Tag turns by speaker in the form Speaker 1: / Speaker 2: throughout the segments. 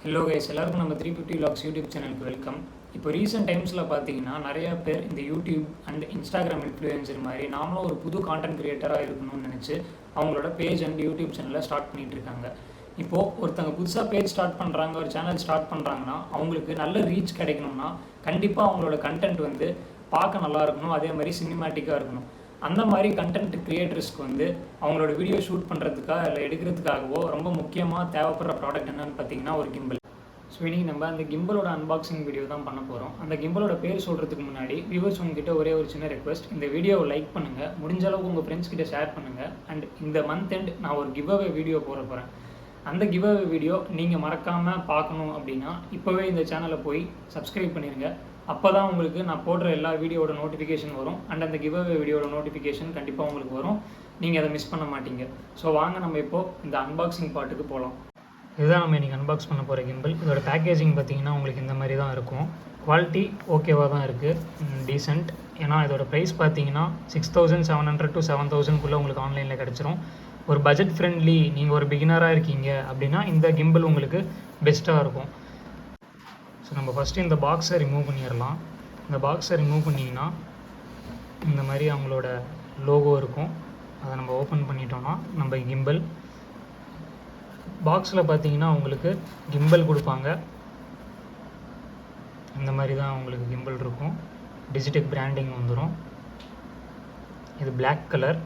Speaker 1: Hello guys, எல்லாருக்கும் நம்ம 350 vlogs YouTube சேனலுக்கு வெல்கம். இப்போ ரீசெண்ட் டைம்ஸில் பார்த்தீங்கன்னா நிறையா பேர் இந்த யூடியூப் அண்ட் இன்ஸ்டாகிராம் இன்ஃப்ளூயன்சர் மாதிரி நாமளும் ஒரு புது கான்டென்ட் கிரியேட்டராக இருக்கணும்னு நினச்சி அவங்களோட பேஜ் அண்ட் யூடியூப் சேனலை ஸ்டார்ட் பண்ணிகிட்டு இருக்காங்க. இப்போது ஒருத்தங்க புதுசாக பேஜ் ஸ்டார்ட் பண்ணுறாங்க, ஒரு சேனல் ஸ்டார்ட் பண்ணுறாங்கன்னா அவங்களுக்கு நல்ல ரீச் கிடைக்கணும்னா கண்டிப்பாக அவங்களோட கண்டென்ட் வந்து பார்க்க நல்லா இருக்கணும், அதே மாதிரி சினிமேட்டிக்காக இருக்கணும். அந்த மாதிரி கண்டென்ட் கிரியேட்டர்ஸ்க்கு வந்து அவங்களோட வீடியோ ஷூட் பண்ணுறதுக்காக இல்லை எடுக்கிறதுக்காகவோ ரொம்ப முக்கியமாக தேவைப்படுற ப்ராடக்ட் என்னென்னு பார்த்தீங்கன்னா ஒரு கிம்பல். ஸோ இன்றைக்கி நம்ம அந்த கிம்பலோட அன்பாக்சிங் வீடியோ தான் பண்ண போகிறோம். அந்த கிம்பலோட பேர் சொல்கிறதுக்கு முன்னாடி வியூவர்ஸ் உங்ககிட்ட ஒரே ஒரு சின்ன ரெக்வஸ்ட், இந்த வீடியோவை லைக் பண்ணுங்கள், முடிஞ்ச அளவுக்கு உங்கள் ஃப்ரெண்ட்ஸ் கிட்ட ஷேர் பண்ணுங்கள். அண்ட் இந்த மந்த் எண்ட் நான் ஒரு கிவ் அவே வீடியோ போட போகிறேன். அந்த கிவ் அவே வீடியோ நீங்கள் மறக்காமல் பார்க்கணும் அப்படின்னா இப்போவே இந்த சேனலை போய் சப்ஸ்கிரைப் பண்ணிடுங்க. அப்போ தான் உங்களுக்கு நான் போடுற எல்லா வீடியோட நோட்டிஃபிகேஷன் வரும். அண்ட் அந்த கிவ் அவே வீடியோட நோட்டிஃபிகேஷன் கண்டிப்பாக உங்களுக்கு வரும், நீங்கள் அதை மிஸ் பண்ண மாட்டீங்க. ஸோ வாங்க நம்ம இப்போது இந்த அன்பாக்சிங் பார்ட்டுக்கு போகலாம். இதுதான் நம்ம இன்றைக்கி அன்பாக்ஸ் பண்ண போகிற கிம்பல். இதோட பேக்கேஜிங் பார்த்திங்கன்னா உங்களுக்கு இந்த மாதிரி தான் இருக்கும். குவாலிட்டி ஓகேவாக தான் இருக்குது, டீசென்ட். ஏன்னா இதோட ப்ரைஸ் பார்த்தீங்கன்னா 6700 to 7000 உங்களுக்கு ஆன்லைனில் கிடச்சிரும். ஒரு பட்ஜெட் ஃப்ரெண்ட்லி, நீங்கள் ஒரு பிகினராக இருக்கீங்க அப்படின்னா இந்த கிம்பல் உங்களுக்கு பெஸ்ட்டாக இருக்கும். ஸோ நம்ம ஃபஸ்ட்டு இந்த பாக்ஸை ரிமூவ் பண்ணிடலாம். இந்த பாக்ஸை ரிமூவ் பண்ணிங்கன்னா இந்த மாதிரி அவங்களோட லோகோ இருக்கும். அதை நம்ம ஓப்பன் பண்ணிட்டோம்னா நம்ம கிம்பல் பாக்ஸில் பார்த்தீங்கன்னா உங்களுக்கு கிம்பல் கொடுப்பாங்க. இந்த மாதிரி தான் உங்களுக்கு கிம்பல் இருக்கும். டிஜிடெக் பிராண்டிங் வந்துடும். இது பிளாக் கலர்.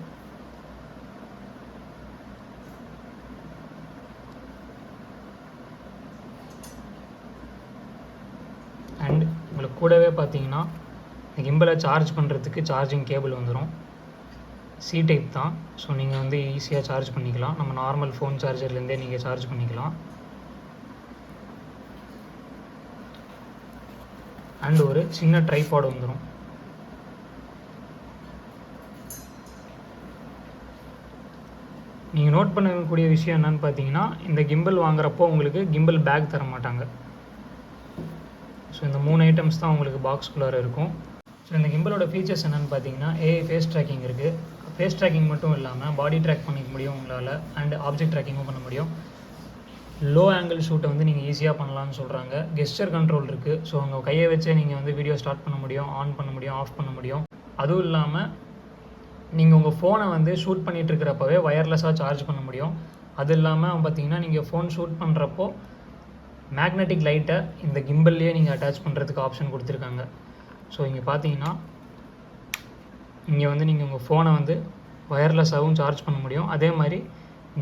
Speaker 1: அண்ட் உங்களுக்கு கூடவே பார்த்தீங்கன்னா இந்த கிம்பலை சார்ஜ் பண்ணுறதுக்கு சார்ஜிங் கேபிள் வந்துடும். சி டைப் தான். ஸோ நீங்கள் வந்து ஈஸியாக சார்ஜ் பண்ணிக்கலாம். நம்ம நார்மல் ஃபோன் சார்ஜர்லேருந்தே நீங்கள் சார்ஜ் பண்ணிக்கலாம். அண்ட் ஒரு சின்ன ட்ரைபாட் வந்துடும். நீங்கள் நோட் பண்ணக்கூடிய விஷயம் என்னன்னு பார்த்தீங்கன்னா இந்த கிம்பல் வாங்குறப்போ உங்களுக்கு கிம்பல் பேக் தர மாட்டாங்க. ஸோ இந்த 3 ஐட்டம்ஸ் தான் உங்களுக்கு பாக்ஸ்குள்ளார இருக்கும். ஸோ இந்த கிம்பலோட ஃபீச்சர்ஸ் என்னென்னு பார்த்தீங்கன்னா ஏஐ ஃபேஸ் ட்ராக்கிங் இருக்குது. ஃபேஸ் ட்ராக்கிங் மட்டும் இல்லாமல் பாடி ட்ராக் பண்ணிக்க முடியும் உங்களால். அண்ட் ஆப்ஜெக்ட் ட்ராக்கிங்கும் பண்ண முடியும். லோ ஆங்கிள் ஷூட்டை வந்து நீங்கள் ஈஸியாக பண்ணலான்னு சொல்கிறாங்க. கெஸ்டர் கண்ட்ரோல் இருக்குது. ஸோ உங்கள் கையை வச்சே நீங்கள் வந்து வீடியோ ஸ்டார்ட் பண்ண முடியும், ஆன் பண்ண முடியும், ஆஃப் பண்ண முடியும். அதுவும் இல்லாமல் நீங்கள் உங்கள் ஃபோனை வந்து ஷூட் பண்ணிகிட்டு இருக்கிறப்பவே ஒயர்லெஸ்ஸாக சார்ஜ் பண்ண முடியும். அது இல்லாமல் பார்த்தீங்கன்னா நீங்கள் ஃபோன் ஷூட் பண்ணுறப்போ மேக்னெட்டிக் லைட்டை இந்த கிம்பல்லையே நீங்கள் அட்டாச் பண்ணுறதுக்கு ஆப்ஷன் கொடுத்துருக்காங்க. ஸோ இங்கே பார்த்தீங்கன்னா இங்கே வந்து நீங்கள் உங்கள் ஃபோனை வந்து ஒயர்லெஸ்ஸாகவும் சார்ஜ் பண்ண முடியும். அதே மாதிரி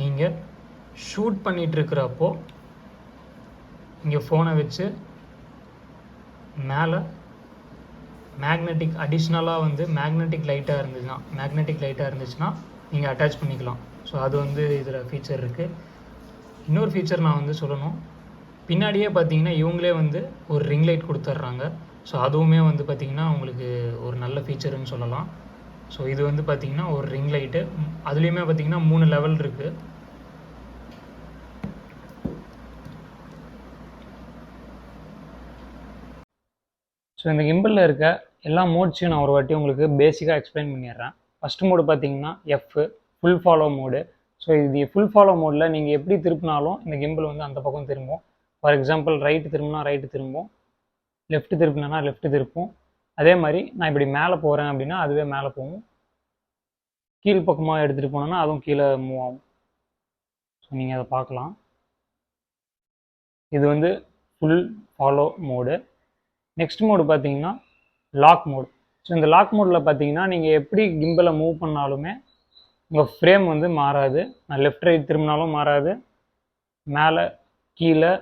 Speaker 1: நீங்கள் ஷூட் பண்ணிகிட்ருக்கிறப்போ இங்கே ஃபோனை வச்சு மேலே மேக்னெட்டிக் அடிஷ்னலாக வந்து மேக்னெட்டிக் லைட்டாக இருந்துச்சுன்னா நீங்கள் அட்டாச் பண்ணிக்கலாம். ஸோ அது வந்து இதில் ஃபீச்சர் இருக்குது. இன்னொரு ஃபீச்சர் நான் வந்து சொல்லணும், பின்னாடியே பார்த்தீங்கன்னா இவங்களே வந்து ஒரு ரிங் லைட் கொடுத்துட்றாங்க. ஸோ அதுவுமே வந்து பார்த்திங்கன்னா உங்களுக்கு ஒரு நல்ல ஃபீச்சருன்னு சொல்லலாம். ஸோ இது வந்து பார்த்திங்கன்னா ஒரு ரிங் லைட்டு. அதுலேயுமே பார்த்திங்கன்னா 3 லெவல் இருக்குது. ஸோ இந்த கிம்பலில் இருக்க எல்லா மோட்ஸையும் நான் ஒரு வாட்டி உங்களுக்கு பேசிக்காக எக்ஸ்பிளைன் பண்ணிடுறேன். ஃபஸ்ட் மோடு பார்த்திங்கன்னா ஃபுல் ஃபாலோ மோடு. ஸோ இது ஃபுல் ஃபாலோ மோடில் நீங்கள் எப்படி திருப்பினாலும் இந்த கிம்பல் வந்து அந்த பக்கம் திரும்பும். ஃபார் எக்ஸாம்பிள் ரைட்டு திரும்பினா ரைட்டு திரும்பும், லெஃப்ட்டு திருப்பினா லெஃப்ட்டு திருப்பும். அதே மாதிரி நான் இப்படி மேலே போகிறேன் அப்படின்னா அதுவே மேலே போகும். கீழ் பக்கமாக எடுத்துகிட்டு போனோன்னா அதுவும் கீழே மூவ் ஆகும். ஸோ நீங்கள் அதை பார்க்கலாம். இது வந்து full follow mode. Next mode பார்த்தீங்கன்னா லாக் மோடு. ஸோ இந்த லாக் மோடில் பார்த்தீங்கன்னா நீங்கள் எப்படி கிம்பலை மூவ் பண்ணாலுமே உங்கள் ஃப்ரேம் வந்து மாறாது. நான் லெஃப்ட் ரைட் திரும்பினாலும் மாறாது, மேலே கீழே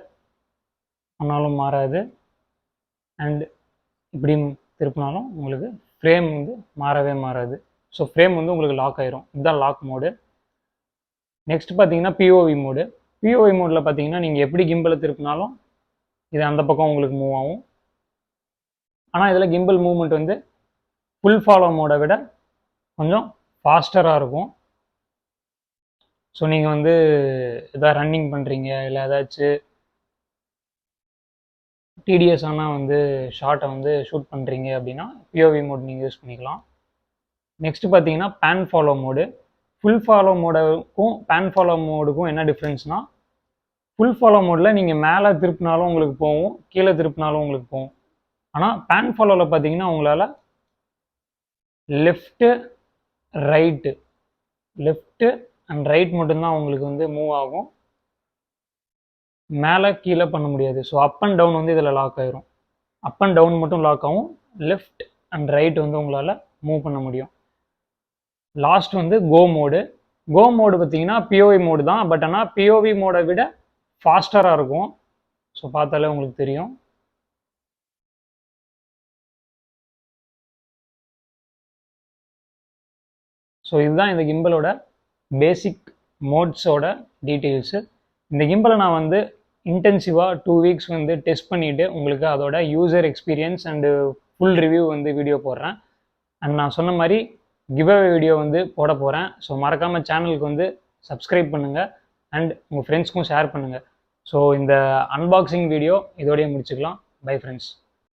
Speaker 1: பண்ணாலும் மாறாது, அண்ட் இப்படி திருப்பினாலும் உங்களுக்கு ஃப்ரேம் வந்து மாறவே மாறாது. ஸோ ஃப்ரேம் வந்து உங்களுக்கு லாக் ஆயிரும். இதுதான் லாக் மோடு. நெக்ஸ்ட் பார்த்தீங்கன்னா பிஓவி மோடு. பிஓவி மோடில் பார்த்தீங்கன்னா நீங்கள் எப்படி கிம்பலை திருப்பினாலும் இது அந்த பக்கம் உங்களுக்கு மூவ் ஆகும். ஆனால் இதில் கிம்பல் மூவ்மெண்ட் வந்து ஃபுல் ஃபாலோ மோடை விட கொஞ்சம் ஃபாஸ்டராக இருக்கும். ஸோ நீங்கள் வந்து எதாவது ரன்னிங் பண்ணுறீங்க, இல்லை ஏதாச்சும் டிடிஎஸ்ஸானால் வந்து ஷார்ட்டை வந்து ஷூட் பண்ணுறீங்க அப்படின்னா பிஓவி மோட் நீங்கள் யூஸ் பண்ணிக்கலாம். நெக்ஸ்ட்டு பார்த்தீங்கன்னா pan follow mode. Full follow மோடுக்கும் பேன் ஃபாலோ மோடுக்கும் என்ன டிஃப்ரென்ஸ்னால்,
Speaker 2: ஃபுல் ஃபாலோ மோடில் நீங்கள் மேலே திருப்பினாலும் உங்களுக்கு போகும், கீழே திருப்பினாலும் உங்களுக்கு போகும். ஆனால் பேன் ஃபாலோவில் பார்த்தீங்கன்னா உங்களால் லெஃப்ட்டு அண்ட் ரைட் மட்டும்தான் உங்களுக்கு வந்து மூவ் ஆகும், மேலே கீழே பண்ண முடியாது. ஸோ அப் அண்ட் டவுன் வந்து இதில் லாக் ஆயிரும். அப் அண்ட் டவுன் மட்டும் லாக் ஆகும், லெஃப்ட் அண்ட் ரைட் வந்து உங்களால் மூவ் பண்ண முடியும். லாஸ்ட் வந்து கோ மோடு பார்த்தீங்கன்னா பிஓவி மோடு தான், பட் ஆனால் பிஓவி மோடை விட ஃபாஸ்டராக இருக்கும். ஸோ பார்த்தாலே உங்களுக்கு தெரியும். ஸோ இதுதான் இந்த கிம்பலோட பேசிக் மோட்ஸோட டீட்டெயில்ஸு. இந்த கிம்பலை நான் வந்து இன்டென்சிவாக 2 வீக்ஸ் வந்து டெஸ்ட் பண்ணிவிட்டு உங்களுக்கு அதோட user experience and full review வந்து வீடியோ போடுறேன். அண்ட் நான் சொன்ன மாதிரி கிவ்அவே வீடியோ வந்து போட போகிறேன். ஸோ மறக்காமல் சேனலுக்கு வந்து சப்ஸ்கிரைப் பண்ணுங்கள் அண்ட் உங்கள் ஃப்ரெண்ட்ஸ்க்கும் ஷேர் பண்ணுங்கள். ஸோ இந்த அன்பாக்சிங் வீடியோ இதோடய முடிச்சுக்கலாம். Bye friends.